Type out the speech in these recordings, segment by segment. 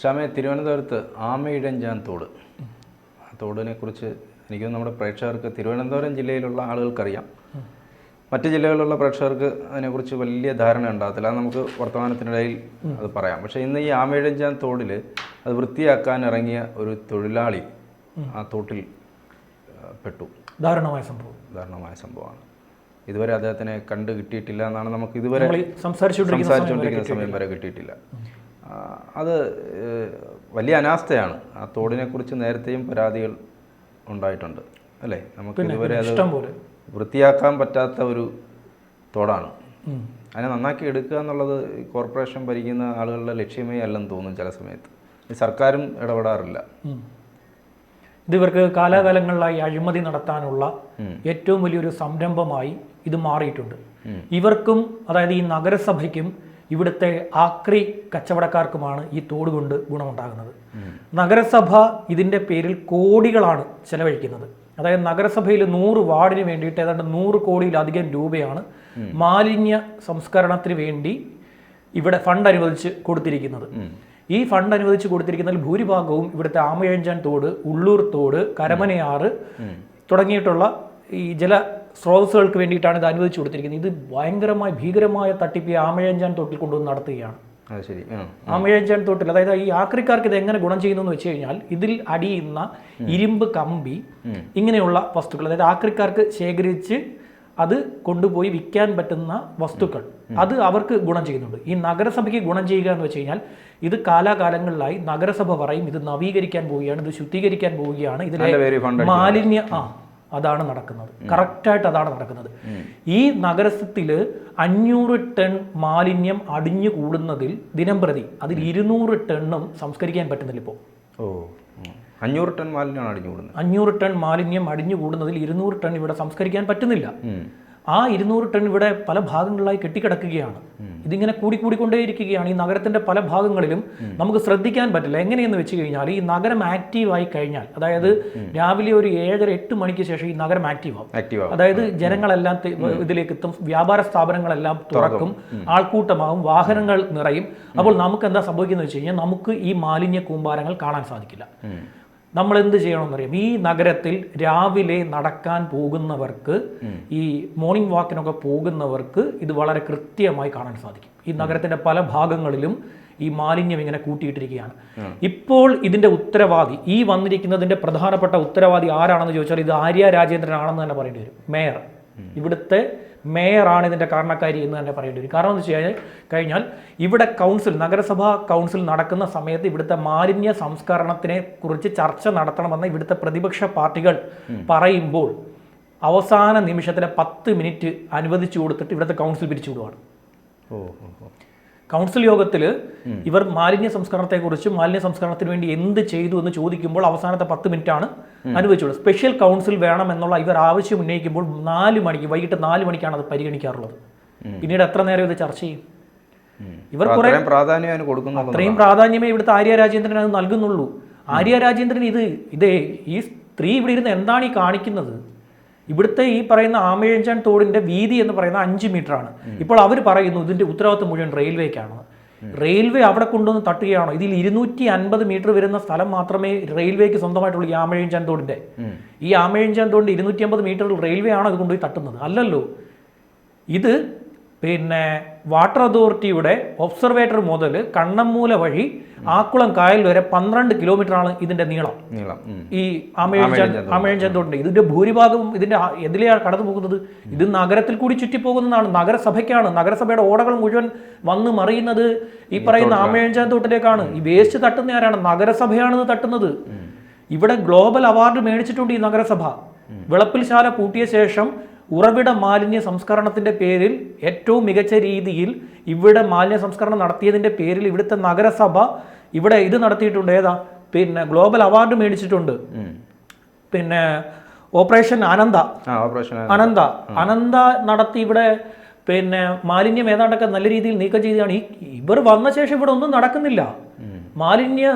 ഷാമെ, തിരുവനന്തപുരത്ത് ആമയിഴഞ്ചാൻ തോട്, ആ തോടിനെ കുറിച്ച് എനിക്ക് നമ്മുടെ പ്രേക്ഷകർക്ക്, തിരുവനന്തപുരം ജില്ലയിലുള്ള ആളുകൾക്കറിയാം, മറ്റ് ജില്ലകളിലുള്ള പ്രേക്ഷകർക്ക് അതിനെക്കുറിച്ച് വലിയ ധാരണ ഉണ്ടാകത്തില്ല. അത് നമുക്ക് വർത്തമാനത്തിനിടയിൽ അത് പറയാം. പക്ഷേ ഇന്ന് ഈ ആമയിഴഞ്ചാൻ തോടിൽ അത് വൃത്തിയാക്കാൻ ഇറങ്ങിയ ഒരു തൊഴിലാളി ആ തോട്ടിൽ പെട്ടു. ദാരുണമായ സംഭവമാണ്. ഇതുവരെ അദ്ദേഹത്തിനെ കണ്ടു കിട്ടിയിട്ടില്ല എന്നാണ് നമുക്ക് ഇതുവരെ സംസാരിച്ചുകൊണ്ടിരിക്കുന്ന സമയം വരെ കിട്ടിയിട്ടില്ല. അത് വലിയ അനാസ്ഥയാണ്. ആ തോടിനെക്കുറിച്ച് നേരത്തെയും പരാതികൾ ഉണ്ടായിട്ടുണ്ട്, അല്ലേ? നമുക്ക് ഇതുവരെ അത് വൃത്തിയാക്കാൻ പറ്റാത്ത ഒരു തോടാണ്. അതിനെ നന്നാക്കി എടുക്കുക എന്നുള്ളത് കോർപ്പറേഷൻ ഭരിക്കുന്ന ആളുകളുടെ ലക്ഷ്യമേ അല്ലെന്ന് തോന്നും ചില സമയത്ത്. സർക്കാരും ഇടപെടാറില്ല. ഇത് ഇവർക്ക് കാലാകാലങ്ങളിലായി അഴിമതി നടത്താനുള്ള ഏറ്റവും വലിയൊരു സംരംഭമായി ഇത് മാറിയിട്ടുണ്ട്. ഇവർക്കും, അതായത് ഈ നഗരസഭയ്ക്കും ഇവിടുത്തെ ആക്രി കച്ചവടക്കാർക്കുമാണ് ഈ തോട് കൊണ്ട് ഗുണമുണ്ടാകുന്നത്. നഗരസഭ ഇതിൻ്റെ പേരിൽ കോടികളാണ് ചെലവഴിക്കുന്നത്. അതായത് നഗരസഭയിൽ 100 വാർഡിന് വേണ്ടിയിട്ട് ഏതാണ്ട് 100 കോടിയിലധികം രൂപയാണ് മാലിന്യ സംസ്കരണത്തിന് വേണ്ടി ഇവിടെ ഫണ്ട് അനുവദിച്ച് കൊടുത്തിരിക്കുന്നത്. ഈ ഫണ്ട് അനുവദിച്ച് കൊടുത്തിരിക്കുന്നതിൽ ഭൂരിഭാഗവും ഇവിടുത്തെ ആമയിഴഞ്ചാൻ തോട്, ഉള്ളൂർ തോട്, കരമനയാറ് തുടങ്ങിയിട്ടുള്ള ഈ ജല സ്രോതസ്സുകൾക്ക് വേണ്ടിയിട്ടാണ് ഇത് അനുവദിച്ചു കൊടുത്തിരിക്കുന്നത്. ഇത് ഭീകരമായ തട്ടിപ്പ് ഈ ആമയിഴഞ്ചാൻ തോട്ടിൽ കൊണ്ടുവന്ന് നടത്തുകയാണ്. ആമയിഴഞ്ചാൻ തോട്ടിൽ, അതായത് ഈ ആക്രിക്കാർക്ക് ഇത് എങ്ങനെ ഗുണം ചെയ്യുന്നു എന്ന് വെച്ച് കഴിഞ്ഞാൽ, ഇതിൽ അടിയുന്ന ഇരുമ്പ് കമ്പി, ഇങ്ങനെയുള്ള വസ്തുക്കൾ, അതായത് ആക്രിക്കാർക്ക് ശേഖരിച്ച് അത് കൊണ്ടുപോയി വിൽക്കാൻ പറ്റുന്ന വസ്തുക്കൾ, അത് അവർക്ക് ഗുണം ചെയ്യുന്നുണ്ട്. ഈ നഗരസഭയ്ക്ക് ഗുണം ചെയ്യുക എന്ന് വെച്ച് കഴിഞ്ഞാൽ, ഇത് കാലാകാലങ്ങളിലായി നഗരസഭ പറയും ഇത് നവീകരിക്കാൻ പോവുകയാണ്, ഇത് ശുദ്ധീകരിക്കാൻ പോവുകയാണ്, ഇതിലെ മാലിന്യ അതാണ് നടക്കുന്നത്. കറക്റ്റായിട്ട് അതാണ് നടക്കുന്നത്. ഈ നഗരത്തിൽ 500 ടൺ മാലിന്യം അടിഞ്ഞു കൂടുന്നതിൽ ദിനം പ്രതി അതിൽ 200 ടണ്ണും സംസ്കരിക്കാൻ പറ്റുന്നില്ല. ഇപ്പോൾ 500 ടൺ മാലിന്യമാണ് അടിഞ്ഞു കൂടുന്നത്. 500 ടൺ മാലിന്യം അടിഞ്ഞു കൂടുന്നതിൽ 200 ടൺ ഇവിടെ സംസ്കരിക്കാൻ പറ്റുന്നില്ല. ആ 200 ടൺ ഇവിടെ പല ഭാഗങ്ങളിലായി കെട്ടിക്കിടക്കുകയാണ്. ഇതിങ്ങനെ കൂടിക്കൊണ്ടേയിരിക്കുകയാണ്. ഈ നഗരത്തിന്റെ പല ഭാഗങ്ങളിലും നമുക്ക് ശ്രദ്ധിക്കാൻ പറ്റില്ല. എങ്ങനെയെന്ന് വെച്ച് കഴിഞ്ഞാൽ, ഈ നഗരം ആക്റ്റീവായി കഴിഞ്ഞാൽ, അതായത് രാവിലെ ഒരു 7-8 മണിക്ക് ശേഷം ഈ നഗരം ആക്റ്റീവാകും. അതായത് ജനങ്ങളെല്ലാം ഇതിലേക്ക് എത്തും, വ്യാപാര സ്ഥാപനങ്ങളെല്ലാം തുറക്കും, ആൾക്കൂട്ടമാകും, വാഹനങ്ങൾ നിറയും. അപ്പോൾ നമുക്ക് എന്താ സംഭവിക്കുന്നത് വെച്ച് കഴിഞ്ഞാൽ, നമുക്ക് ഈ മാലിന്യ കൂമ്പാരങ്ങൾ കാണാൻ സാധിക്കില്ല. നമ്മൾ എന്ത് ചെയ്യണമെന്നറിയാം? ഈ നഗരത്തിൽ രാവിലെ നടക്കാൻ പോകുന്നവർക്ക്, ഈ മോർണിംഗ് വാക്കിനൊക്കെ പോകുന്നവർക്ക് ഇത് വളരെ കൃത്യമായി കാണാൻ സാധിക്കും. ഈ നഗരത്തിന്റെ പല ഭാഗങ്ങളിലും ഈ മാലിന്യം ഇങ്ങനെ കൂട്ടിയിട്ടിരിക്കുകയാണ്. ഇപ്പോൾ ഇതിന്റെ ഉത്തരവാദി, ഈ വന്നിരിക്കുന്നതിന്റെ പ്രധാനപ്പെട്ട ഉത്തരവാദി ആരാണെന്ന് ചോദിച്ചാൽ, ഇത് ആര്യ രാജേന്ദ്രൻ ആണെന്ന് തന്നെ പറയേണ്ടി വരും. മേയർ, ഇവിടുത്തെ മേയറാണ് ഇതിൻ്റെ കാരണക്കാരി എന്ന് തന്നെ പറയേണ്ടി വരും. കാരണം എന്ന് വെച്ച് കഴിഞ്ഞാൽ, ഇവിടെ നഗരസഭാ കൗൺസിൽ നടക്കുന്ന സമയത്ത് ഇവിടുത്തെ മാലിന്യ സംസ്കരണത്തിനെ കുറിച്ച് ചർച്ച നടത്തണമെന്ന് ഇവിടുത്തെ പ്രതിപക്ഷ പാർട്ടികൾ പറയുമ്പോൾ, അവസാന നിമിഷത്തിലെ 10 മിനിറ്റ് അനുവദിച്ചു കൊടുത്തിട്ട് ഇവിടുത്തെ കൗൺസിൽ പിരിച്ചുവിടുവാണ്. കൗൺസിൽ യോഗത്തിൽ ഇവർ മാലിന്യ സംസ്കരണത്തെക്കുറിച്ചും മാലിന്യ സംസ്കരണത്തിന് വേണ്ടി എന്ത് ചെയ്തു എന്ന് ചോദിക്കുമ്പോൾ അവസാനത്തെ 10 മിനിറ്റാണ് അനുവദിച്ചുള്ളത്. സ്പെഷ്യൽ കൗൺസിൽ വേണം എന്നുള്ള ഇവർ ആവശ്യം ഉന്നയിക്കുമ്പോൾ വൈകിട്ട് 4 മണിക്കാണ് അത് പരിഗണിക്കാറുള്ളത്. പിന്നീട് എത്ര നേരം ഇത് ചർച്ച ചെയ്യും? ഇവർ കുറെ അത്രയും പ്രാധാന്യമേ ഇവിടുത്തെ ആര്യ രാജേന്ദ്രൻ അത് നൽകുന്നുള്ളൂ. ആര്യ രാജേന്ദ്രൻ ഈ സ്ത്രീ ഇവിടെ ഇരുന്ന് എന്താണ് ഈ കാണിക്കുന്നത്? ഇവിടുത്തെ ഈ പറയുന്ന ആമയിഴഞ്ചാൻ തോടിന്റെ വീതി എന്ന് പറയുന്ന 5 മീറ്ററാണ്. ഇപ്പോൾ അവർ പറയുന്നു ഇതിന്റെ ഉത്തരവാദിത്വം മുഴുവൻ റെയിൽവേക്കാണ്. റെയിൽവേ അവിടെ കൊണ്ടുവന്ന് തട്ടുകയാണോ? ഇതിൽ 250 മീറ്റർ വരുന്ന സ്ഥലം മാത്രമേ റെയിൽവേക്ക് സ്വന്തമായിട്ടുള്ളൂ. ഈ ആമയിഴഞ്ചാൻ തോടിന്റെ ഈ ആമയിഴഞ്ചാൻ തോടിന്റെ 250 മീറ്ററിൽ റെയിൽവേ ആണോ ഇത് കൊണ്ടുപോയി തട്ടുന്നത്? അല്ലല്ലോ. ഇത് വാട്ടർ അതോറിറ്റിയുടെ ഒബ്സർവേറ്റർ മുതൽ കണ്ണമ്മൂല വഴി ആക്കുളം കായൽ വരെ 12 കിലോമീറ്ററാണ് ഇതിന്റെ നീളം. ഈ ആമയിഴഞ്ചാൻ തോടിന്റെ ഇതിന്റെ ഭൂരിഭാഗവും എതിലെയാണ് കടന്നു പോകുന്നത്? ഇത് നഗരത്തിൽ കൂടി ചുറ്റിപ്പോകുന്നതാണ്. നഗരസഭയ്ക്കാണ്. നഗരസഭയുടെ ഓടകൾ മുഴുവൻ വന്ന് മറിയുന്നത് ഈ പറയുന്ന ആമയിഴഞ്ചാൻ തോട്ടിലേക്കാണ്. ഈ വേസ്റ്റ് തട്ടുന്ന ആരാണ്? നഗരസഭയാണ് ഇത് തട്ടുന്നത്. ഇവിടെ ഗ്ലോബൽ അവാർഡ് മേടിച്ചിട്ടുണ്ട് ഈ നഗരസഭ. വിളപ്പിൽശാല പൂട്ടിയ ശേഷം ഉറവിട മാലിന്യ സംസ്കരണത്തിന്റെ പേരിൽ ഏറ്റവും മികച്ച രീതിയിൽ ഇവിടെ മാലിന്യ സംസ്കരണം നടത്തിയതിന്റെ പേരിൽ ഇവിടുത്തെ നഗരസഭ ഇവിടെ ഇത് നടത്തിയിട്ടുണ്ട്. ഗ്ലോബൽ അവാർഡ് മേടിച്ചിട്ടുണ്ട്. ഓപ്പറേഷൻ അനന്ത നടത്തി ഇവിടെ മാലിന്യം ഏതാണ്ടൊക്കെ നല്ല രീതിയിൽ നീക്കം ചെയ്താണ്. ഇവർ വന്ന ശേഷം ഇവിടെ ഒന്നും നടക്കുന്നില്ല. മാലിന്യ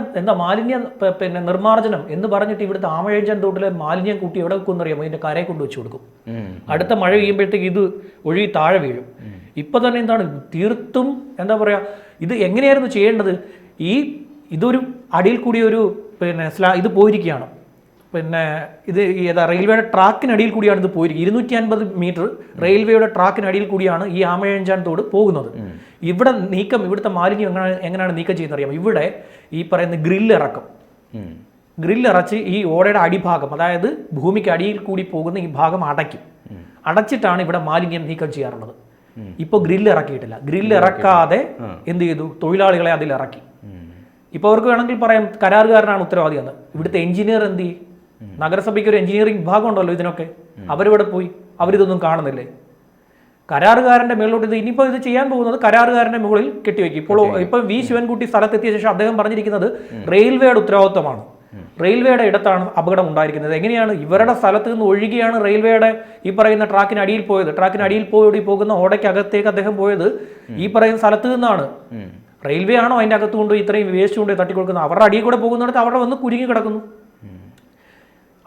നിർമ്മാർജ്ജനം എന്ന് പറഞ്ഞിട്ട് ഇവിടുത്തെ ആമയിഴഞ്ചാൻ തോട്ടിലെ മാലിന്യം കൂട്ടി എവിടെ വെക്കുമെന്നറിയാമോ? ഇതിന്റെ കരയെ കൊണ്ട് വെച്ച് കൊടുക്കും. അടുത്ത മഴ പെയ്യുമ്പോഴത്തേക്ക് ഇത് ഒഴുകി താഴെ വീഴും. ഇപ്പൊ തന്നെ എന്താണ് തീർത്തും ഇത് എങ്ങനെയായിരുന്നു ചെയ്യേണ്ടത്? ഇതൊരു അടിയിൽ കൂടി ഒരു പിന്നെ ഇത് പോയിരിക്കുകയാണ്. പിന്നെ ഇത് ഏതാ റെയിൽവേയുടെ ട്രാക്കിനടിയിൽ കൂടിയാണ് ഇത് പോയിരിക്കുക. 250 മീറ്റർ റെയിൽവേയുടെ ട്രാക്കിനടിയിൽ കൂടിയാണ് ഈ ആമയഞ്ചാൻ തോട് പോകുന്നത്. ഇവിടെ ഇവിടുത്തെ മാലിന്യം എങ്ങനെയാണ് നീക്കം ചെയ്യുന്നത് അറിയാം. ഇവിടെ ഈ പറയുന്ന ഗ്രില്ലറച്ച് ഈ ഓടയുടെ അടിഭാഗം, അതായത് ഭൂമിക്ക് അടിയിൽ കൂടി പോകുന്ന ഈ ഭാഗം അടച്ചിട്ടാണ് ഇവിടെ മാലിന്യം നീക്കം ചെയ്യാറുള്ളത്. ഇപ്പോൾ ഗ്രില്ലിറക്കിയിട്ടില്ല. ഗ്രില്ലിറക്കാതെ എന്ത് ചെയ്തു? തൊഴിലാളികളെ അതിലിറക്കി. ഇപ്പോൾ അവർക്ക് വേണമെങ്കിൽ പറയാം കരാറുകാരനാണ് ഉത്തരവാദിയെന്ന്. ഇവിടുത്തെ എഞ്ചിനീയർ എന്ത് ചെയ്യും? നഗരസഭയ്ക്ക് ഒരു എഞ്ചിനീയറിംഗ് വിഭാഗം ഉണ്ടല്ലോ ഇതിനൊക്കെ. അവരിവിടെ പോയി അവരിതൊന്നും കാണുന്നില്ലേ? കരാറുകാരന്റെ മേളിലോട്ട് ഇനിയിപ്പോൾ ഇത് ചെയ്യാൻ പോകുന്നത് കരാറുകാരന്റെ മുകളിൽ കെട്ടിവെക്കും. ഇപ്പോൾ വി ശിവൻകുട്ടി സ്ഥലത്തെത്തിയ ശേഷം അദ്ദേഹം പറഞ്ഞിരിക്കുന്നത് റെയിൽവേയുടെ ഉത്തരവാദിത്തമാണ്. റെയിൽവേയുടെ ഇടത്താണ് അപകടം ഉണ്ടായിരിക്കുന്നത്. എങ്ങനെയാണ്? ഇവരുടെ സ്ഥലത്ത് നിന്ന് ഒഴുകിയാണ് റെയിൽവേയുടെ ഈ പറയുന്ന ട്രാക്കിനടിയിൽ പോയത്. ട്രാക്കിനടിയിൽ പോകുന്ന ഓടയ്ക്കകത്തേക്ക് അദ്ദേഹം പോയത് ഈ പറയുന്ന സ്ഥലത്ത് നിന്നാണ്. റെയിൽവേ ആണോ അതിൻ്റെ അകത്ത് കൊണ്ട് ഇത്രയും വേസ്റ്റ് കൊണ്ട് തട്ടിക്കൊടുക്കുന്നത്? അവരുടെ അടിയിൽ കൂടെ പോകുന്നിടത്ത് അവിടെ വന്ന് കുരുങ്ങി കിടക്കുന്നു.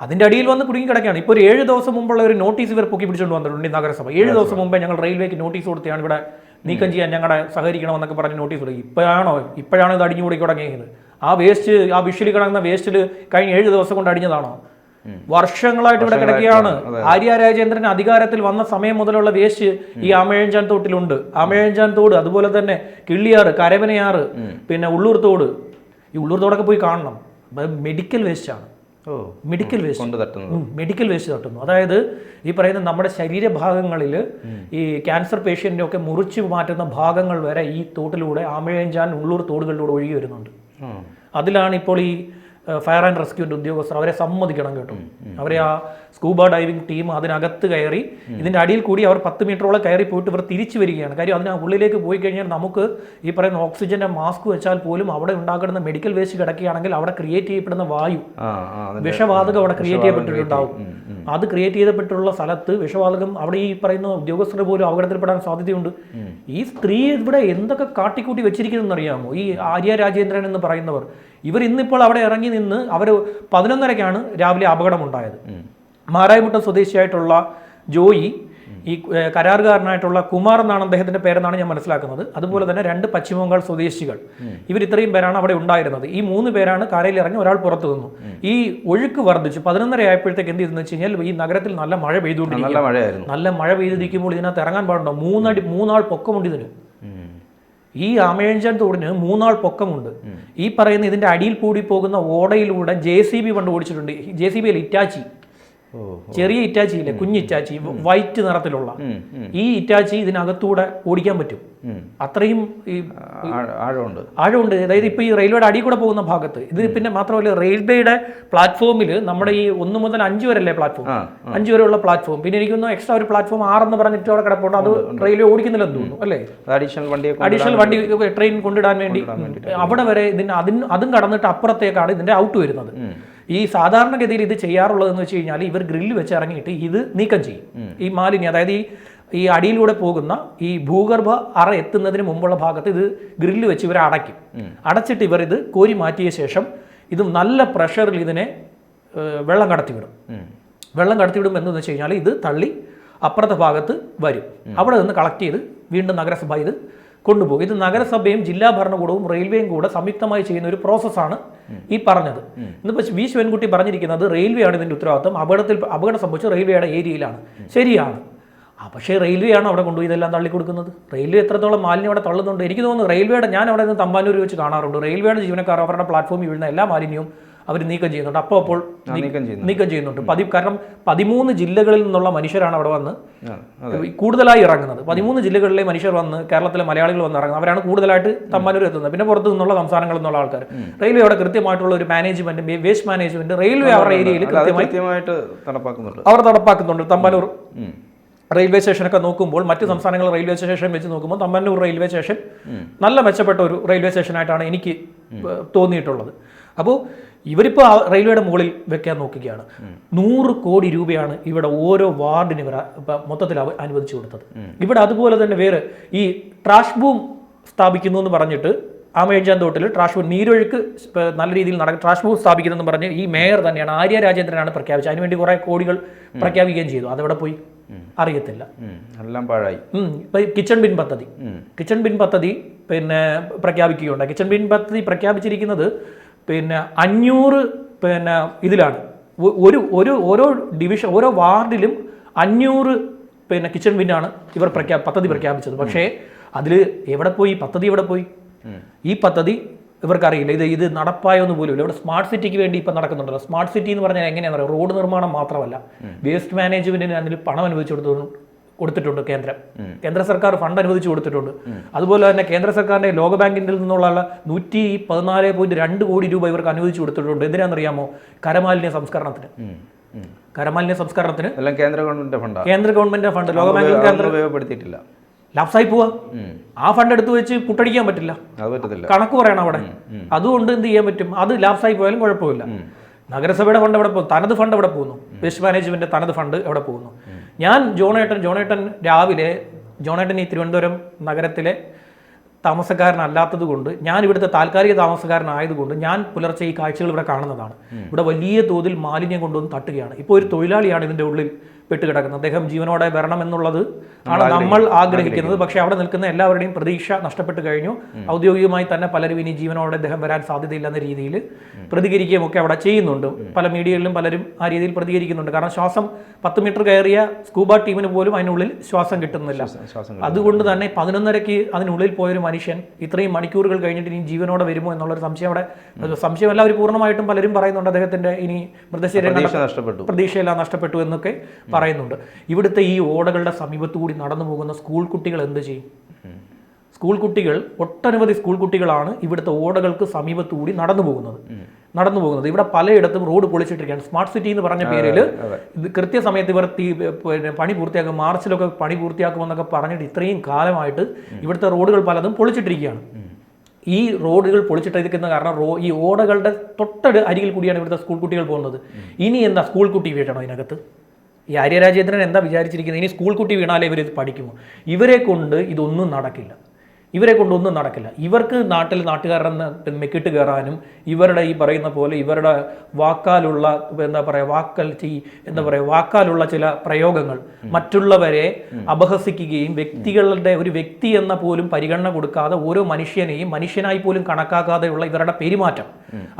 അതിൻ്റെ അടിയിൽ വന്ന് കുടുങ്ങി കിടക്കുകയാണ്. ഇപ്പോൾ ഒരു 7 ദിവസം മുമ്പുള്ള ഒരു നോട്ടീസ് ഇവർ പൊക്കി പിടിച്ചുകൊണ്ട് വന്നിട്ടുണ്ട്. നഗരസഭ 7 ദിവസം മുമ്പേ ഞങ്ങൾ റെയിൽവേക്ക് നോട്ടീസ് കൊടുത്താണ് ഇവിടെ നീക്കം ചെയ്യാൻ ഞങ്ങളുടെ സഹകരിക്കണമെന്നൊക്കെ പറഞ്ഞ് നോട്ടീസ് കൊടുക്കും. ഇപ്പോഴാണ് ഇത് അടിഞ്ഞുകൂടി തുടങ്ങിയത്. ആ വിഷ്വലി കിടക്കുന്ന വേസ്റ്റിൽ കഴിഞ്ഞ 7 ദിവസം കൊണ്ട് അടിഞ്ഞതാണോ? വർഷങ്ങളായിട്ട് ഇവിടെ കിടക്കുകയാണ്. ആര്യ രാജേന്ദ്രൻ അധികാരത്തിൽ വന്ന സമയം മുതലുള്ള വേസ്റ്റ് ഈ ആമയഞ്ചാൻ തോട്ടിലുണ്ട്. ആമയഞ്ചാൻ തോട്, അതുപോലെ തന്നെ കിള്ളിയാറ്, കരവനയാറ്, പിന്നെ ഉള്ളൂർ തോട്. ഈ ഉള്ളൂർ തോടൊക്കെ പോയി കാണണം. മെഡിക്കൽ വേസ്റ്റാണ്. മെഡിക്കൽ വേസ്റ്റ് തട്ടുന്നു. അതായത് ഈ പറയുന്ന നമ്മുടെ ശരീരഭാഗങ്ങളിൽ ഈ ക്യാൻസർ പേഷ്യന്റിനൊക്കെ മുറിച്ചു മാറ്റുന്ന ഭാഗങ്ങൾ വരെ ഈ തോട്ടിലൂടെ ആമയഞ്ചാൻ ഉള്ളൂർ തോടുകളിലൂടെ ഒഴുകി വരുന്നുണ്ട്. അതിലാണ് ഇപ്പോൾ ഈ ഫയർ ആൻഡ് റെസ്ക്യൂവിൻ്റെ ഉദ്യോഗസ്ഥർ അവരെ സമ്മതിക്കണം കേട്ടോ. അവരെ ആ സ്കൂബ ഡൈവിംഗ് ടീം അതിനകത്ത് കയറി ഇതിൻ്റെ അടിയിൽ കൂടി അവർ 10 മീറ്ററോളം കയറി പോയിട്ട് ഇവർ തിരിച്ചു വരികയാണ്. കാര്യം ഉള്ളിലേക്ക് പോയി കഴിഞ്ഞാൽ നമുക്ക് ഈ പറയുന്ന ഓക്സിജൻ്റെ മാസ്ക് വെച്ചാൽ പോലും അവിടെ ഉണ്ടാക്കുന്ന മെഡിക്കൽ വേസ്റ്റ് കിടക്കുകയാണെങ്കിൽ അവിടെ ക്രിയേറ്റ് ചെയ്യപ്പെടുന്ന വായു, വിഷവാതകം അവിടെ ക്രിയേറ്റ് ചെയ്യപ്പെട്ടിട്ടുണ്ടാവും. അത് ക്രിയേറ്റ് ചെയ്യപ്പെട്ടുള്ള സ്ഥലത്ത് വിഷവാതകം അവിടെ ഈ പറയുന്ന ഉദ്യോഗസ്ഥർ പോലും അപകടത്തിൽപ്പെടാൻ സാധ്യതയുണ്ട്. ഈ സ്ത്രീ ഇവിടെ എന്തൊക്കെ കാട്ടിക്കൂട്ടി വെച്ചിരിക്കുന്നതെന്ന് അറിയാമോ? ഈ ആര്യ രാജേന്ദ്രൻ എന്ന് പറയുന്നവർ ഇവർ ഇന്നിപ്പോൾ അവിടെ ഇറങ്ങി നിന്ന് അവർ 11:30-ക്കാണ് രാവിലെ അപകടമുണ്ടായത്. മാരായമുട്ടം സ്വദേശിയായിട്ടുള്ള ജോയി, ഈ കരാറുകാരനായിട്ടുള്ള കുമാർ എന്നാണ് അദ്ദേഹത്തിന്റെ പേരെന്നാണ് ഞാൻ മനസ്സിലാക്കുന്നത്. അതുപോലെ തന്നെ 2 പശ്ചിമ ബംഗാൾ സ്വദേശികൾ. ഇവർ ഇത്രയും പേരാണ് അവിടെ ഉണ്ടായിരുന്നത്. ഈ 3 പേരാണ് കാരയിൽ ഇറങ്ങി, ഒരാൾ പുറത്തു നിന്നു. ഈ ഒഴുക്ക് വർദ്ധിച്ചു 11:30 ആയപ്പോഴത്തേക്ക് എന്ത് ചെയ്തെന്ന് വെച്ച് കഴിഞ്ഞാൽ ഈ നഗരത്തിൽ നല്ല മഴ പെയ്തുകൊണ്ടിരിക്കുന്നു. നല്ല മഴ പെയ്തിരിക്കുമ്പോൾ ഇതിനകത്ത് ഇറങ്ങാൻ പാടുണ്ടോ? 3 ആൾ പൊക്കമുണ്ട് ഇതിന്. ഈ ആമയഞ്ചാൻ തോടിന് 3 ആൾ പൊക്കമുണ്ട്. ഈ പറയുന്ന ഇതിന്റെ അടിയിൽ കൂടി പോകുന്ന ഓടയിലൂടെ JCB കൊണ്ട് ഓടിച്ചിട്ടുണ്ട്. JCB അല്ല, ഇറ്റാച്ചി, ചെറിയ ഇറ്റാച്ചി ഇല്ലേ, കുഞ്ഞ് ഇറ്റാച്ചി, വൈറ്റ് നിറത്തിലുള്ള ഈ ഇറ്റാച്ചി ഇതിനകത്തൂടെ ഓടിക്കാൻ പറ്റും. അത്രയും ആഴമുണ്ട്. അതായത് ഇപ്പൊ ഈ റെയിൽവേയുടെ അടി കൂടെ പോകുന്ന ഭാഗത്ത് ഇത്. പിന്നെ മാത്രമല്ല റെയിൽവേയുടെ പ്ലാറ്റ്ഫോമിൽ നമ്മുടെ ഈ 1 മുതൽ 5 വരെ അല്ലേ പ്ലാറ്റ്ഫോം, 5 വരെയുള്ള പ്ലാറ്റ്ഫോം. പിന്നെ എനിക്കൊന്നും എക്സ്ട്രാ ഒരു പ്ലാറ്റ്ഫോം 6 എന്ന് പറഞ്ഞിട്ട് അവിടെ കിടപ്പുണ്ട്. അത് റെയിൽവേ ഓടിക്കുന്നില്ലെന്ന് തോന്നുന്നു അല്ലേ? അഡീഷണൽ വണ്ടി ട്രെയിൻ കൊണ്ടിടാൻ വേണ്ടി അവിടെ വരെ അതും കടന്നിട്ട് അപ്പുറത്തേക്കാണ് ഇതിന്റെ ഔട്ട് വരുന്നത്. ഈ സാധാരണഗതിയിൽ ഇത് ചെയ്യാറുള്ളതെന്ന് വെച്ച് കഴിഞ്ഞാൽ ഇവർ ഗ്രില്ല് വെച്ച് ഇറങ്ങിയിട്ട് ഇത് നീക്കം ചെയ്യും. ഈ മാലിന്യം, അതായത് ഈ അടിയിലൂടെ പോകുന്ന ഈ ഭൂഗർഭ അറ എത്തുന്നതിന് മുമ്പുള്ള ഭാഗത്ത് ഇത് ഗ്രില്ല് വെച്ച് ഇവരെ അടയ്ക്കും. അടച്ചിട്ട് ഇവർ ഇത് കോരി മാറ്റിയ ശേഷം ഇത് നല്ല പ്രഷറിൽ ഇതിനെ വെള്ളം കടത്തിവിടും. വെള്ളം കടത്തിവിടും എന്ന് വെച്ച് കഴിഞ്ഞാൽ ഇത് തള്ളി അപ്പുറത്തെ ഭാഗത്ത് വരും. അവിടെ നിന്ന് കളക്ട് ചെയ്ത് വീണ്ടും നഗരസഭ ഇത് കൊണ്ടുപോകും. ഇത് നഗരസഭയും ജില്ലാ ഭരണകൂടവും റെയിൽവേയും കൂടെ സംയുക്തമായി ചെയ്യുന്ന ഒരു പ്രോസസ്സാണ് ഈ പറഞ്ഞത്. ഇന്നിപ്പോൾ വി ശിവൻകുട്ടി പറഞ്ഞിരിക്കുന്നത് റെയിൽവേ ആണ് ഇതിൻ്റെ ഉത്തരവാദിത്വം. അപകടം സംഭവിച്ച റെയിൽവേയുടെ ഏരിയയിലാണ്. ശരിയാണ്. പക്ഷേ റെയിൽവേ ആണ് അവിടെ കൊണ്ടുപോയി ഇതെല്ലാം തള്ളിക്കൊടുക്കുന്നത്. റെയിൽവേ എത്രത്തോളം മാലിന്യം അവിടെ തള്ളുന്നുണ്ട്? എനിക്ക് തോന്നുന്നു റെയിൽവേയുടെ, ഞാൻ അവിടെ നിന്ന് തമ്പാനൂർ വെച്ച് കാണാറുണ്ട്, റെയിൽവേയുടെ ജീവനക്കാർ അവരുടെ പ്ലാറ്റ്ഫോമിൽ വീഴുന്ന എല്ലാ മാലിന്യവും അവർ നീക്കം ചെയ്യുന്നുണ്ട്. അപ്പോൾ നീക്കം ചെയ്യുന്നുണ്ട്. കാരണം 13 ജില്ലകളിൽ നിന്നുള്ള മനുഷ്യരാണ് അവിടെ വന്ന് കൂടുതലായി ഇറങ്ങുന്നത്. 13 ജില്ലകളിലെ മനുഷ്യർ വന്ന്, കേരളത്തിലെ മലയാളികൾ വന്ന് ഇറങ്ങുന്നത്. അവരാണ് കൂടുതലായിട്ട് തമ്പാനൂർ എത്തുന്നത്. പിന്നെ പുറത്തു നിന്നുള്ള സംസ്ഥാനങ്ങളിൽ നിന്നുള്ള ആൾക്കാർ. റെയിൽവേ അവിടെ കൃത്യമായിട്ടുള്ള ഒരു മാനേജ്മെന്റ്, വേസ്റ്റ് മാനേജ്മെന്റ് റെയിൽവേ അവരുടെ ഏരിയയിൽ കൃത്യമായിട്ട് നടപ്പാക്കുന്നുണ്ട്. തമ്പാനൂർ റെയിൽവേ സ്റ്റേഷനൊക്കെ നോക്കുമ്പോൾ മറ്റ് സംസ്ഥാനങ്ങൾ റെയിൽവേ സ്റ്റേഷൻ വെച്ച് നോക്കുമ്പോൾ തമ്പാനൂർ റെയിൽവേ സ്റ്റേഷൻ നല്ല മെച്ചപ്പെട്ട ഒരു റെയിൽവേ സ്റ്റേഷനായിട്ടാണ് എനിക്ക് തോന്നിയിട്ടുള്ളത്. അപ്പോൾ ഇവരിപ്പോൾ റെയിൽവേയുടെ മുകളിൽ വെക്കാൻ നോക്കുകയാണ്. 100 കോടി രൂപയാണ് ഇവിടെ ഓരോ വാർഡിന് ഇവർ മൊത്തത്തിൽ അനുവദിച്ചു കൊടുത്തത്. ഇവിടെ അതുപോലെ തന്നെ വേറെ ഈ ട്രാഷ് ബൂം സ്ഥാപിക്കുന്നു എന്ന് പറഞ്ഞിട്ട് ആമയഞ്ചാൻ തോട്ടിൽ ട്രാഷ് ബൂം, നീരൊഴുക്ക് നല്ല രീതിയിൽ ട്രാഷ് ബൂം സ്ഥാപിക്കുന്നതെന്ന് പറഞ്ഞ് ഈ മേയർ തന്നെയാണ്, ആര്യ രാജേന്ദ്രനാണ് പ്രഖ്യാപിച്ചത്. അതിനുവേണ്ടി കുറേ കോടികൾ പ്രഖ്യാപിക്കുകയും ചെയ്തു. അതെവിടെ പോയി അറിയത്തില്ല, എല്ലാം പാഴായി. ഇപ്പൊ കിച്ചൺ ബിൻ പദ്ധതി പിന്നെ പ്രഖ്യാപിക്കുകയുണ്ടായി. കിച്ചൺ ബിൻ പദ്ധതി പ്രഖ്യാപിച്ചിരിക്കുന്നത് പിന്നെ 500 പിന്നെ ഇതിലാണ് ഓരോ ഡിവിഷൻ ഓരോ വാർഡിലും 500 പിന്നെ കിച്ചൺ ബിന്നാണ് ഇവർ പദ്ധതി പ്രഖ്യാപിച്ചത്. പക്ഷേ അതിൽ എവിടെ പോയി പദ്ധതി എവിടെ പോയി? ഈ പദ്ധതി ഇവർക്കറിയില്ല. ഇത് നടപ്പായൊന്നും പോലും ഇല്ല. ഇവിടെ സ്മാർട്ട് സിറ്റിക്ക് വേണ്ടി ഇപ്പം നടക്കുന്നുണ്ടല്ലോ. സ്മാർട്ട് സിറ്റി എന്ന് പറഞ്ഞാൽ എങ്ങനെയാണെന്ന് അറിയാം, റോഡ് നിർമ്മാണം മാത്രമല്ല, വേസ്റ്റ് മാനേജ്മെന്റിന് അതിൽ പണം അനുവദിച്ചു കൊടുത്തിട്ടുണ്ട് കേന്ദ്ര സർക്കാർ ഫണ്ട് അനുവദിച്ചു കൊടുത്തിട്ടുണ്ട്. അതുപോലെ തന്നെ കേന്ദ്ര സർക്കാരിന്റെ ലോകബാങ്കിന്റെ നിന്നുള്ള 114.2 കോടി രൂപ ഇവർക്ക് അനുവദിച്ചു കൊടുത്തിട്ടുണ്ട്. എന്തിനാണെന്നറിയാമോ? കരമാലിന്യ സംസ്കരണത്തിന്. എല്ലാം കേന്ദ്ര ഗവൺമെന്റിന്റെ ഫണ്ട് ലോകബാങ്കിൽ ഉപയോഗപ്പെടുത്തിയിട്ടില്ല. ലാപ്സായി പോവാ. ആ ഫണ്ട് എടുത്തു വെച്ച് പുട്ടടിക്കാൻ പറ്റില്ല, കണക്ക് പറയണം അവിടെ. അതുകൊണ്ട് എന്ത് ചെയ്യാൻ പറ്റും? അത് ലാപ്സായി പോയാലും കുഴപ്പമില്ല. നഗരസഭയുടെ ഫണ്ട് എവിടെ പോകും? തനത് ഫണ്ട് എവിടെ പോകുന്നു? വേസ്റ്റ് മാനേജ്മെന്റ് തനത് ഫണ്ട് എവിടെ പോകുന്നു? ഞാൻ ജോണേട്ടൻ രാവിലെ ഈ തിരുവനന്തപുരം നഗരത്തിലെ താമസക്കാരനല്ലാത്തത് കൊണ്ട്, ഞാൻ ഇവിടുത്തെ താൽക്കാലിക താമസക്കാരനായതുകൊണ്ട് ഞാൻ പുലർച്ചെ ഈ കാഴ്ചകൾ ഇവിടെ കാണുന്നതാണ്. ഇവിടെ വലിയ തോതിൽ മാലിന്യം കൊണ്ടുവന്ന് തട്ടുകയാണ്. ഇപ്പോൾ ഒരു തൊഴിലാളിയാണ് ഇതിൻ്റെ ഉള്ളിൽ പെട്ടുകിടക്കുന്നത്. അദ്ദേഹം ജീവനോടെ വരണം എന്നുള്ളത് ആണ് നമ്മൾ ആഗ്രഹിക്കുന്നത്. പക്ഷേ അവിടെ നിൽക്കുന്ന എല്ലാവരുടെയും പ്രതീക്ഷ നഷ്ടപ്പെട്ടു കഴിഞ്ഞു. ഔദ്യോഗികമായി തന്നെ പലരും ഇനി ജീവനോടെ അദ്ദേഹം വരാൻ സാധ്യതയില്ലെന്ന രീതിയിൽ പ്രതികരിക്കുകയും ഒക്കെ അവിടെ ചെയ്യുന്നുണ്ട്. പല മീഡിയകളിലും പലരും ആ രീതിയിൽ പ്രതികരിക്കുന്നുണ്ട്. കാരണം 10 മീറ്റർ കയറിയ സ്കൂബ ടീമിന് പോലും അതിനുള്ളിൽ ശ്വാസം കിട്ടുന്നില്ല. അതുകൊണ്ട് തന്നെ 11:30 അതിനുള്ളിൽ പോയൊരു മനുഷ്യൻ ഇത്രയും മണിക്കൂറുകൾ കഴിഞ്ഞിട്ട് ഇനി ജീവനോടെ വരുമോ എന്നുള്ളൊരു സംശയമല്ല. അവർ പൂർണ്ണമായിട്ടും പലരും പറയുന്നുണ്ട് അദ്ദേഹത്തിന്റെ ഇനി മൃതശരീരം പ്രതീക്ഷയെല്ലാം നഷ്ടപ്പെട്ടു എന്നൊക്കെ പറയുന്നുണ്ട്. ഇവിടുത്തെ ഈ ഓടകളുടെ സമീപത്തുകൂടി നടന്നു പോകുന്ന സ്കൂൾ കുട്ടികൾ എന്ത് ചെയ്യും? ഒട്ടനവധി സ്കൂൾ കുട്ടികളാണ് ഇവിടുത്തെ ഓടകൾക്ക് സമീപത്തുകൂടി നടന്നു പോകുന്നത്. ഇവിടെ പലയിടത്തും റോഡ് പൊളിച്ചിട്ടിരിക്കുകയാണ്. സ്മാർട്ട് സിറ്റി എന്ന് പറഞ്ഞ പേരിൽ കൃത്യസമയത്ത് ഇവർ പണി പൂർത്തിയാക്കും, മാർച്ചിലൊക്കെ പണി പൂർത്തിയാക്കുമെന്നൊക്കെ പറഞ്ഞിട്ട് ഇത്രയും കാലമായിട്ട് ഇവിടുത്തെ റോഡുകൾ പലതും പൊളിച്ചിട്ടിരിക്കുകയാണ്. ഈ റോഡുകൾ പൊളിച്ചിട്ടിരിക്കുന്ന കാരണം ഈ ഓടകളുടെ അരികിൽ കൂടിയാണ് ഇവിടുത്തെ സ്കൂൾ കുട്ടികൾ പോകുന്നത്. ഇനി എന്താ സ്കൂൾ കുട്ടി വീഴണോ ഇതിനകത്ത്? ഈ ആര്യരാജേന്ദ്രൻ എന്താ വിചാരിച്ചിരിക്കുന്നത്? ഇനി സ്കൂൾ കുട്ടി വീണാലേ ഇവർ ഇത് പഠിക്കുമോ? ഇവരെ കൊണ്ട് ഇതൊന്നും നടക്കില്ല. ഇവർക്ക് നാട്ടുകാരുടെ മെക്കിട്ട് കയറാനും ഇവരുടെ ഈ പറയുന്ന പോലെ ഇവരുടെ വാക്കാലുള്ള വാക്കാലുള്ള ചില പ്രയോഗങ്ങൾ മറ്റുള്ളവരെ അപഹസിക്കുകയും ഒരു വ്യക്തി എന്ന പോലും പരിഗണന കൊടുക്കാതെ ഓരോ മനുഷ്യനെയും മനുഷ്യനായി പോലും കണക്കാക്കാതെയുള്ള ഇവരുടെ പെരുമാറ്റം,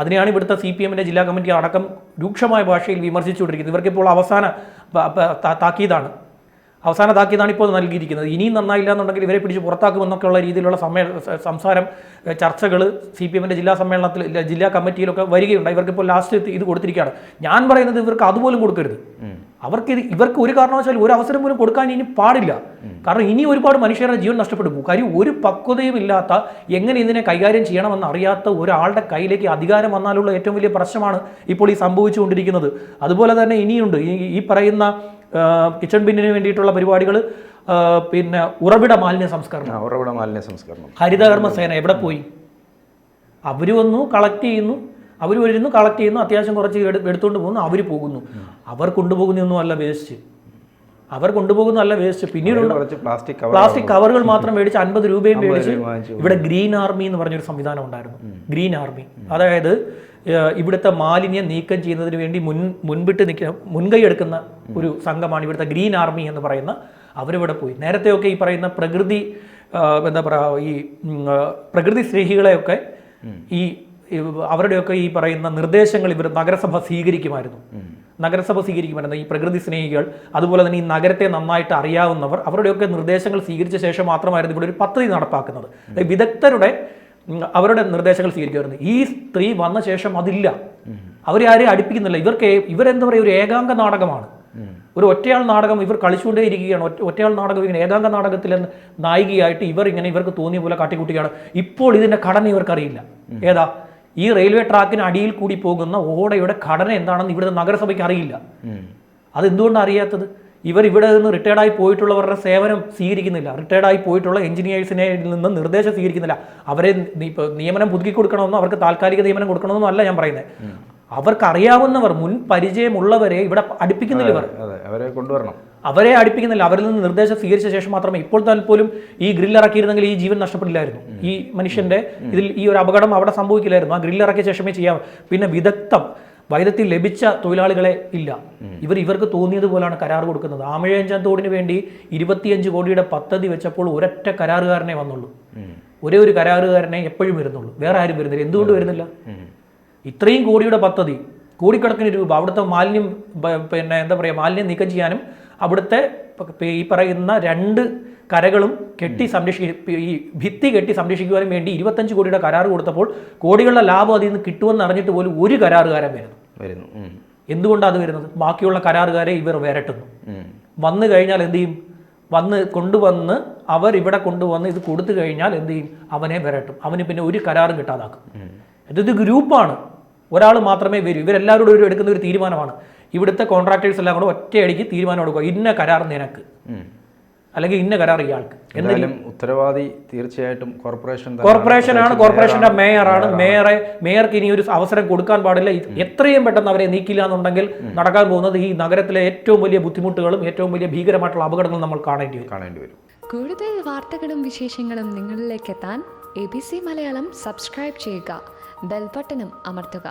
അതിനെയാണ് ഇവിടുത്തെ CPM-ന്റെ ജില്ലാ കമ്മിറ്റി അടക്കം രൂക്ഷമായ ഭാഷയിൽ വിമർശിച്ചുകൊണ്ടിരിക്കുന്നത്. ഇവർക്കിപ്പോൾ അവസാന താക്കീതാണ് ഇപ്പോൾ നൽകിയിരിക്കുന്നത്. ഇനിയും നന്നായില്ല എന്നുണ്ടെങ്കിൽ ഇവരെ പിടിച്ച് പുറത്താക്കുമെന്നൊക്കെയുള്ള രീതിയിലുള്ള സംസാരം, ചർച്ചകൾ CPM-ന്റെ ജില്ലാ കമ്മിറ്റിയിലൊക്കെ വരികയുണ്ടായി. ഇവർക്കിപ്പോൾ ലാസ്റ്റ് ഇത് കൊടുത്തിരിക്കുകയാണ്. ഞാൻ പറയുന്നത് ഇവർക്ക് അതുപോലും കൊടുക്കരുത്. ഇവർക്ക് ഒരു കാരണവശാലും ഒരു അവസരം പോലും കൊടുക്കാൻ ഇനി പാടില്ല. കാരണം ഇനി ഒരുപാട് മനുഷ്യരുടെ ജീവൻ നഷ്ടപ്പെട്ടു പോകും. കാര്യം ഒരു പക്വതയും ഇല്ലാത്ത, എങ്ങനെ ഇതിനെ കൈകാര്യം ചെയ്യണമെന്ന് അറിയാത്ത ഒരാളുടെ കയ്യിലേക്ക് അധികാരം വന്നാലുള്ള ഏറ്റവും വലിയ പ്രശ്നമാണ് ഇപ്പോൾ ഈ സംഭവിച്ചുകൊണ്ടിരിക്കുന്നത്. അതുപോലെ തന്നെ ഇനിയുണ്ട് ഈ പറയുന്ന കിച്ചൺ ബിന്നിന് വേണ്ടിയിട്ടുള്ള പരിപാടികൾ. പിന്നെ ഉറവിട മാലിന്യ സംസ്കരണം, ഹരിതകർമ്മസേന എവിടെ പോയി? അവർ വന്നു കളക്ട് ചെയ്യുന്നു, അത്യാവശ്യം കുറച്ച് എടുത്തുകൊണ്ട് പോകുന്നു, അവർ പോകുന്നു. അവർ കൊണ്ടുപോകുന്നൊന്നുമല്ല വേസ്റ്റ്. പിന്നീടുള്ള പ്ലാസ്റ്റിക് കവറുകൾ മാത്രം മേടിച്ച് 50 രൂപയും മേടിച്ച് ഇവിടെ ഗ്രീൻ ആർമി എന്ന് പറഞ്ഞൊരു സംവിധാനം ഉണ്ടായിരുന്നു. ഗ്രീൻ ആർമി, അതായത് ഇവിടുത്തെ മാലിന്യം നീക്കം ചെയ്യുന്നതിന് വേണ്ടി മുൻകൈ എടുക്കുന്ന ഒരു സംഘമാണ് ഇവിടുത്തെ ഗ്രീൻ ആർമി എന്ന് പറയുന്ന. അവരിവിടെ പോയി. നേരത്തെയൊക്കെ ഈ പറയുന്ന പ്രകൃതി സ്നേഹികളെയൊക്കെ അവരുടെയൊക്കെ ഈ പറയുന്ന നിർദ്ദേശങ്ങൾ നഗരസഭ സ്വീകരിക്കുമായിരുന്നു. ഈ പ്രകൃതി സ്നേഹികൾ, അതുപോലെ തന്നെ ഈ നഗരത്തെ നന്നായിട്ട് അറിയാവുന്നവർ, അവരുടെയൊക്കെ നിർദ്ദേശങ്ങൾ സ്വീകരിച്ച ശേഷം മാത്രമായിരുന്നു ഇവിടെ ഒരു പദ്ധതി നടപ്പാക്കുന്നത്. വിദഗ്ധരുടെ അവരുടെ നിർദ്ദേശങ്ങൾ സ്വീകരിക്കുമായിരുന്നു. ഈ സ്ത്രീ വന്ന ശേഷം അതില്ല. അവരെ ആരെയും അടുപ്പിക്കുന്നില്ല. ഇവരെന്താ പറയുക, ഒരു ഏകാംഗ നാടകമാണ്, ഒരു ഒറ്റയാൾ നാടകം ഇവർ കളിച്ചുകൊണ്ടേ ഇരിക്കുകയാണ്. ഒറ്റയാൾ നാടകം ഇങ്ങനെ ഏകാംഗ നാടകത്തിലെ നായികയായിട്ട് ഇവർക്ക് തോന്നിയ പോലെ കാട്ടിക്കൂട്ടുകയാണ്. ഇപ്പോൾ ഇതിന്റെ ഘടന ഇവർക്കറിയില്ല. ഏതാ? ഈ റെയിൽവേ ട്രാക്കിന് അടിയിൽ കൂടി പോകുന്ന ഓടയുടെ ഘടന എന്താണെന്ന് ഇവിടുത്തെ നഗരസഭയ്ക്ക് അറിയില്ല. അതെന്തുകൊണ്ടാണ് അറിയാത്തത്? ഇവിടെ നിന്ന് റിട്ടയർഡായി പോയിട്ടുള്ളവരുടെ സേവനം സ്വീകരിക്കുന്നില്ല. റിട്ടയർഡായി പോയിട്ടുള്ള എഞ്ചിനീയേഴ്സിനെ നിന്ന് നിർദ്ദേശം സ്വീകരിക്കുന്നില്ല. അവരെ നിയമനം പുതുക്കി കൊടുക്കണമെന്നോ അവർക്ക് താൽക്കാലിക നിയമനം കൊടുക്കണമെന്നോ അല്ല ഞാൻ പറയുന്നത്. അവർക്കറിയാവുന്നവർ, മുൻ പരിചയമുള്ളവരെ ഇവിടെ അടുപ്പിക്കുന്നില്ല. അവരെ അടുപ്പിക്കുന്നില്ല. അവരിൽ നിന്ന് നിർദ്ദേശം സ്വീകരിച്ച ശേഷം മാത്രമേ. ഇപ്പോൾ തന്നെ പോലും ഈ ഗ്രില്ലിറക്കിയിരുന്നെങ്കിൽ ഈ ജീവൻ നഷ്ടപ്പെടില്ലായിരുന്നു. ഈ മനുഷ്യന്റെ ഈ ഒരു അപകടം അവിടെ സംഭവിക്കില്ലായിരുന്നു. ആ ഗ്രില്ലിറക്കിയ ശേഷമേ ചെയ്യാം. പിന്നെ വൈദഗ്ധ്യം ലഭിച്ച തൊഴിലാളികളെ ഇല്ല. ഇവർക്ക് തോന്നിയതുപോലാണ് കരാർ കൊടുക്കുന്നത്. ആമഴയഞ്ചാൻ തോടിന് വേണ്ടി 25 കോടിയുടെ പദ്ധതി വെച്ചപ്പോൾ ഒരൊറ്റ കരാറുകാരനെ വന്നുള്ളൂ. ഒരേ ഒരു കരാറുകാരനെ എപ്പോഴും വരുന്നുള്ളൂ, വേറെ ആരും വരുന്നില്ല. എന്തുകൊണ്ട് വരുന്നില്ല? ഇത്രയും കോടിയുടെ പദ്ധതി, കോടിക്കണക്കിന് രൂപ, അവിടുത്തെ മാലിന്യം പിന്നെ എന്താ പറയുക, മാലിന്യം നീക്കം ചെയ്യാനും അവിടുത്തെ ഈ പറയുന്ന 2 കരകളും കെട്ടി ഈ ഭിത്തി കെട്ടി സംരക്ഷിക്കുവാനും വേണ്ടി 25 കോടിയുടെ കരാർ കൊടുത്തപ്പോൾ കോടികളുടെ ലാഭം അതിൽ നിന്ന് കിട്ടുമെന്ന് അറിഞ്ഞിട്ട് പോലും ഒരു കരാറുകാരൻ വരുന്നു. എന്തുകൊണ്ടാണ് അത് വരുന്നത്? ബാക്കിയുള്ള കരാറുകാരെ ഇവർ വരട്ടുന്നു. വന്നു കഴിഞ്ഞാൽ എന്ത് ചെയ്യും? കൊണ്ടുവന്ന് അവർ ഇവിടെ കൊണ്ടുവന്ന് ഇത് കൊടുത്തു കഴിഞ്ഞാൽ എന്ത് ചെയ്യും? അവനെ വരട്ടും. അവന് പിന്നെ ഒരു കരാറും കിട്ടാതാക്കും. ഇത് ഗ്രൂപ്പാണ്, ഒരാൾ മാത്രമേ വരൂ. ഇവരെല്ലാവരോടും എടുക്കുന്ന ഒരു തീരുമാനമാണ്. ഇവിടുത്തെ കോൺട്രാക്ടേഴ്സ് എല്ലാം കൂടെ ഒറ്റയടിക്ക് തീരുമാനം എടുക്കുക, ഇന്ന കരാർ നിനക്ക്, അല്ലെങ്കിൽ ഇന്ന കരാർ ഇയാൾക്ക്. എന്തായാലും ഉത്തരവാദി തീർച്ചയായിട്ടും കോർപ്പറേഷനാണ്, കോർപ്പറേഷന്റെ മേയറാണ്. മേയർക്ക് ഇനി ഒരു അവസരം കൊടുക്കാൻ പാടില്ല. എത്രയും പെട്ടെന്ന് അവരെ നീക്കില്ല എന്നുണ്ടെങ്കിൽ നടക്കാൻ പോകുന്നത് ഈ നഗരത്തിലെ ഏറ്റവും വലിയ ബുദ്ധിമുട്ടുകളും ഏറ്റവും വലിയ ഭീകരമായിട്ടുള്ള അപകടങ്ങളും നമ്മൾ കാണേണ്ടി വരും. കൂടുതൽ വാർത്തകളും വിശേഷങ്ങളും നിങ്ങളിലേക്ക് എത്താൻ ABC മലയാളം സബ്സ്ക്രൈബ് ചെയ്യുക, ബെൽ ബട്ടണും അമർത്തുക.